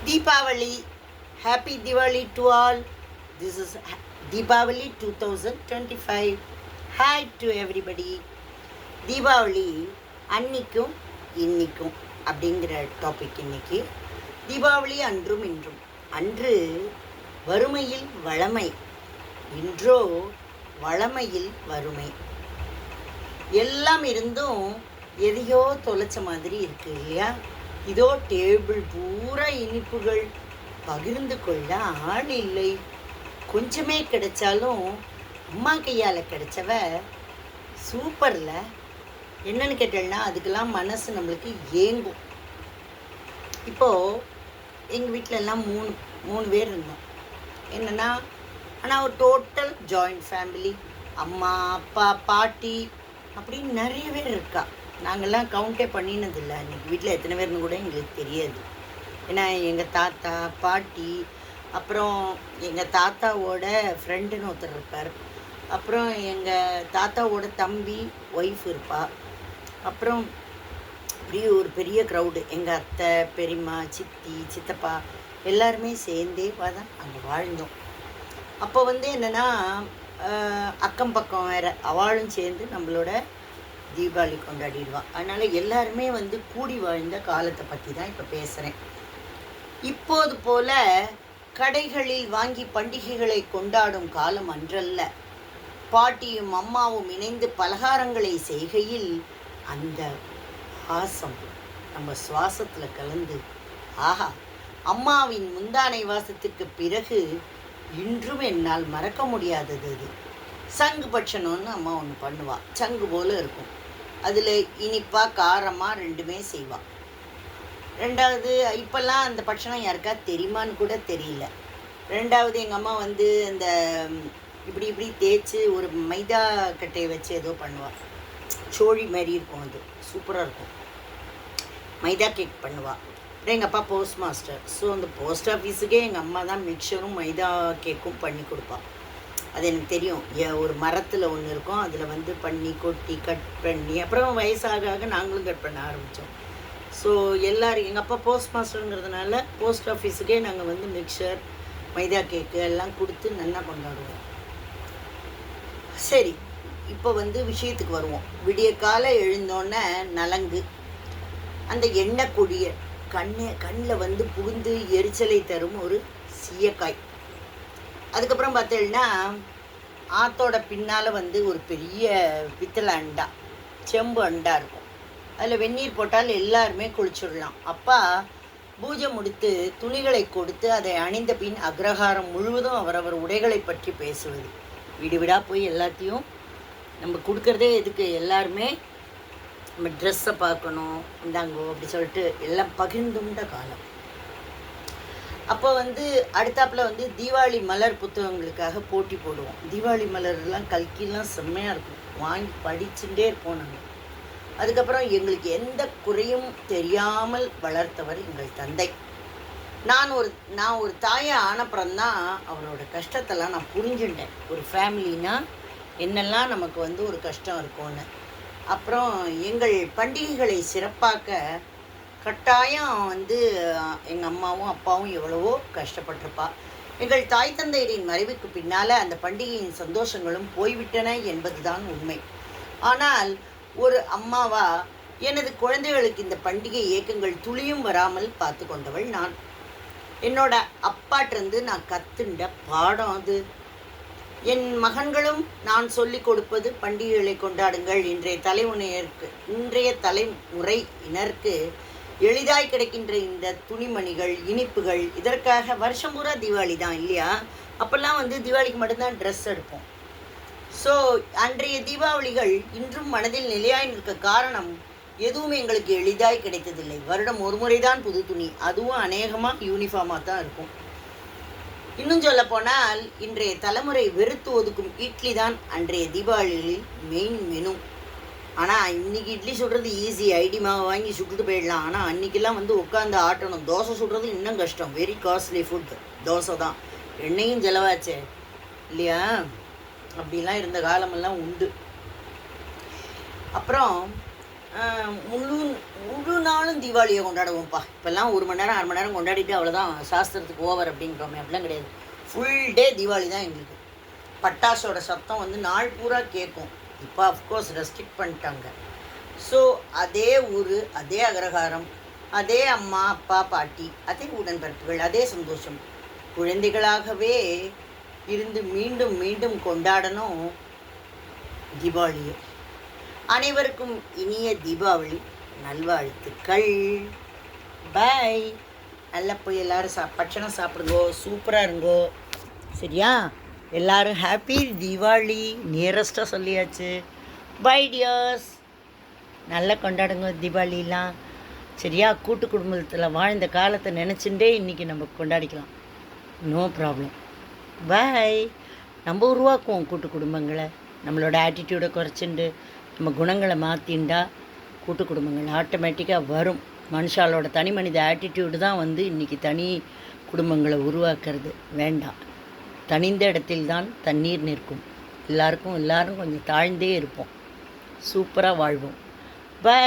Deepavali, happy Diwali to all. This is Deepavali 2025. Hi to everybody. Deepavali அன்னிக்கும் இன்னிக்கும் அப்படிங்கிற topic இன்னைக்கு. தீபாவளி அன்றும் இன்றும். அன்று வறுமையில் வளமை, இன்றோ வளமையில் வறுமை. எல்லாம் இருந்தும் எதையோ தொலைச்ச மாதிரி இருக்கு இல்லையா? இதோ டேபிள் பூரா இனிப்புகள், பகிர்ந்து கொள்ள ஆள் இல்லை. கொஞ்சமே கிடைச்சாலும் அம்மா கையால் கிடைச்சவ சூப்பரில். என்னன்னு கேட்டேன்னா அதுக்கெல்லாம் மனசு நம்மளுக்கு ஏங்கும். இப்போது எங்கள் வீட்டில் எல்லாம் மூணு பேர் இருந்தோம். என்னென்னா, ஆனால் ஒரு டோட்டல் ஜாயிண்ட் ஃபேமிலி. அம்மா, அப்பா, பாட்டி அப்படின்னு நிறைய பேர் இருக்கா. நாங்கள்லாம் கவுண்டே பண்ணினதில்லை. இன்றைக்கி வீட்டில் எத்தனை பேர்னு கூட எங்களுக்கு தெரியாது. ஏன்னா எங்கள் தாத்தா, பாட்டி, அப்புறம் எங்கள் தாத்தாவோட ஃப்ரெண்டுன்னு ஒருத்தர் இருப்பார், அப்புறம் எங்கள் தாத்தாவோட தம்பி ஒய்ஃப் இருப்பாள், அப்புறம் இப்படி ஒரு பெரிய க்ரௌடு. எங்கள் அத்தை, பெரியம்மா, சித்தி, சித்தப்பா எல்லாருமே சேர்ந்தே தான் அங்கே வாழ்ந்தோம். அப்போ என்னென்னா, அக்கம் பக்கம் வேறு அவளும் சேர்ந்து நம்மளோட தீபாவளி கொண்டாடிடுவாள். அதனால் எல்லாருமே கூடி வாழ்ந்த காலத்தை பற்றி தான் இப்போ பேசுகிறேன். இப்போது போல கடைகளில் வாங்கி பண்டிகைகளை கொண்டாடும் காலம் அன்றல்ல. பாட்டியும் அம்மாவும் இணைந்து பலகாரங்களை செய்கையில் அந்த வாசம் நம்ம சுவாசத்தில் கலந்து, ஆஹா, அம்மாவின் முந்தானை வாசத்துக்கு பிறகு இன்றும் என்னால் மறக்க முடியாதது அது. சங்கு பட்சணம்னு அம்மா ஒன்று பண்ணுவாள். சங்கு போல் இருக்கும். அதில் இனிப்பாக காரமாக ரெண்டுமே செய்வாள். ரெண்டாவது, இப்போல்லாம் அந்த பட்சணம் யாருக்கா தெரியுமான்னு கூட தெரியல. ரெண்டாவது, எங்கள் அம்மா அந்த இப்படி இப்படி தேய்ச்சி ஒரு மைதா கட்டையை வச்சு ஏதோ பண்ணுவாள். சோழி மாதிரி இருக்கும், அது சூப்பராக இருக்கும். மைதா கேக் பண்ணுவாள். அப்புறம் எங்கள் அப்பா போஸ்ட் மாஸ்டர். ஸோ அந்த போஸ்ட் ஆஃபீஸுக்கே எங்கள் அம்மா தான் மிக்சரும் மைதா கேக்கும் பண்ணி கொடுப்பாள். அது எனக்கு தெரியும். ஒரு மரத்தில் ஒன்று இருக்கும், அதில் பண்ணி கொட்டி கட் பண்ணி, அப்புறம் வயசாக நாங்களும் கட் பண்ண ஆரம்பித்தோம். ஸோ எல்லோரும், எங்கள் அப்பா போஸ்ட் மாஸ்டருங்கிறதுனால போஸ்ட் ஆஃபீஸுக்கே நாங்கள் மிக்சர், மைதா கேக்கு எல்லாம் கொடுத்து நல்லா கொண்டாடுவோம். சரி, இப்போ விஷயத்துக்கு வருவோம். விடிய காலை எழுந்தோன்னே நலங்கு, அந்த எண்ணெய் கொடிய கண்ணில் புகுந்து எரிச்சலை தரும் ஒரு சீயக்காய். அதுக்கப்புறம் பார்த்தீங்கன்னா, ஆற்றோட பின்னால் ஒரு பெரிய பித்தளை அண்டா, செம்பு அண்டா இருக்கும். அதில் வெந்நீர் போட்டால் எல்லாருமே குளிச்சுடலாம். அப்பா பூஜை முடித்து துணிகளை கொடுத்து அதை அணிந்த பின் அக்ரஹாரம் முழுவதும் அவரவர் உடைகளை பற்றி பேசுவது. வீடு வீடாக போய் எல்லாத்தையும் நம்ம கொடுக்குறதே எதுக்கு? எல்லாருமே நம்ம ட்ரெஸ்ஸை பார்க்கணும், இந்தாங்கோ அப்படி சொல்லிட்டு எல்லாம் பகிர்ந்துண்ட காலம். அப்போ அடுத்தாப்பில் தீபாவளி மலர் புத்தகங்களுக்காக போட்டி போடுவோம். தீபாவளி மலர்லாம் கல்கிலாம் செம்மையாக இருக்கும், வாங்கி படிச்சுட்டே இருப்போம் நாங்கள். அதுக்கப்புறம் எங்களுக்கு எந்த குறையும் தெரியாமல் வளர்த்தவர் எங்கள் தந்தை. நான் ஒரு தாயை ஆனப்புறம்தான் அவரோட கஷ்டத்தெல்லாம் நான் புரிஞ்சுட்டேன். ஒரு ஃபேமிலினா என்னெல்லாம் நமக்கு ஒரு கஷ்டம் இருக்கும்னு. அப்புறம் எங்கள் பண்டிகைகளை சிறப்பாக்க கட்டாயம் எங்கள் அம்மாவும் அப்பாவும் எவ்வளவோ கஷ்டப்பட்டிருப்பா. எங்கள் தாய் தந்தையரின் மறைவுக்கு பின்னால் அந்த பண்டிகையின் சந்தோஷங்களும் போய்விட்டன என்பதுதான் உண்மை. ஆனால் ஒரு அம்மாவா எனது குழந்தைகளுக்கு இந்த பண்டிகை இயக்கங்கள் துளியும் வராமல் பார்த்து கொண்டவள் நான். என்னோட அப்பாட்டிருந்து நான் கற்றுண்ட பாடம் அது. என் மகன்களும் நான் சொல்லிக் கொடுப்பது பண்டிகைகளை கொண்டாடுங்கள். இன்றைய தலைமுறையினருக்கு எளிதாய் கிடைக்கின்ற இந்த துணிமணிகள், இனிப்புகள், இதற்காக வருஷம் பூரா தீபாவளி தான் இல்லையா? அப்போல்லாம் தீபாவளிக்கு மட்டும்தான் ட்ரெஸ் எடுப்போம். ஸோ அன்றைய தீபாவளிகள் இன்றும் மனதில் நிலையாய் நிற்க காரணம், எதுவும் எங்களுக்கு எளிதாய் கிடைத்ததில்லை. வருடம் ஒரு முறை தான் புது துணி, அதுவும் அநேகமாக யூனிஃபார்மாக தான் இருக்கும். இன்னும் சொல்ல போனால் இன்றைய தலைமுறை வெறுத்து ஒதுக்கும் இட்லி தான் அன்றைய தீபாவளிகளில் மெயின் மெனு. ஆனால் இன்றைக்கி இட்லி சுடுறது ஈஸி, ஐடி மாவை வாங்கி சுட்டுட்டு போயிடலாம். ஆனால் அன்றைக்கெல்லாம் உட்காந்து ஆட்டணும். தோசை சுடுறது இன்னும் கஷ்டம், வெரி காஸ்ட்லி ஃபுட். தோசை தான், எண்ணெயும் செலவாச்சே இல்லையா? அப்படிலாம் இருந்த காலமெல்லாம் உண்டு. அப்புறம் முழு முழு நாளும் தீபாவளியை கொண்டாடுவோம்ப்பா. இப்போல்லாம் 1 மணி நேரம் 1/2 மணி நேரம் கொண்டாடிட்டு அவ்வளோதான், சாஸ்திரத்துக்கு ஓவர் அப்படின்றோமே. அப்படிலாம் கிடையாது. ஃபுல் டே தீபாவளி தான் எங்களுக்கு. பட்டாசோட சத்தம் வந்து நாள் பூரா கேட்கும். இப்போ அஃப்கோர்ஸ் ரெஸ்ட்ரிக்ட் பண்ணிட்டாங்க. ஸோ அதே ஊர், அதே அகரகாரம், அதே அம்மா அப்பா பாட்டி, அதே உடன்பிறப்புகள், அதே சந்தோஷம். குழந்தைகளாகவே இருந்து மீண்டும் மீண்டும் கொண்டாடணும் தீபாவளியை. அனைவருக்கும் இனிய தீபாவளி நல்வாழ்த்துக்கள். பாய். நல்லா போய் எல்லோரும் பட்சணம் சாப்பிடுங்கோ, சூப்பராக இருங்கோ. சரியா? எல்லோரும் ஹாப்பி தீபாவளி. நியரஸ்ட்டாக சொல்லியாச்சு. Bye dears. நல்லா கொண்டாடுங்க தீபாவளிலாம். சரியா? கூட்டு குடும்பத்தில் வாழ்ந்த காலத்தை நினச்சிட்டே இன்றைக்கி நம்ம கொண்டாடிக்கலாம். No problem. பாய். நம்ம உருவாக்குவோம் கூட்டு குடும்பங்களை. நம்மளோட ஆட்டிடியூடை குறைச்சிண்டு நம்ம குணங்களை மாற்றிண்டா கூட்டு குடும்பங்கள் ஆட்டோமேட்டிக்காக வரும். மனுஷாலோட தனி மனித ஆட்டிடியூடு தான் வந்து இன்றைக்கி தனி குடும்பங்களை உருவாக்குறது. வேண்டாம். தனிந்த இடத்தில்தான் தண்ணீர் நிற்கும். எல்லாரும் கொஞ்சம் தாழ்ந்தே இருப்போம். சூப்பராக வாழ்வோம். பை.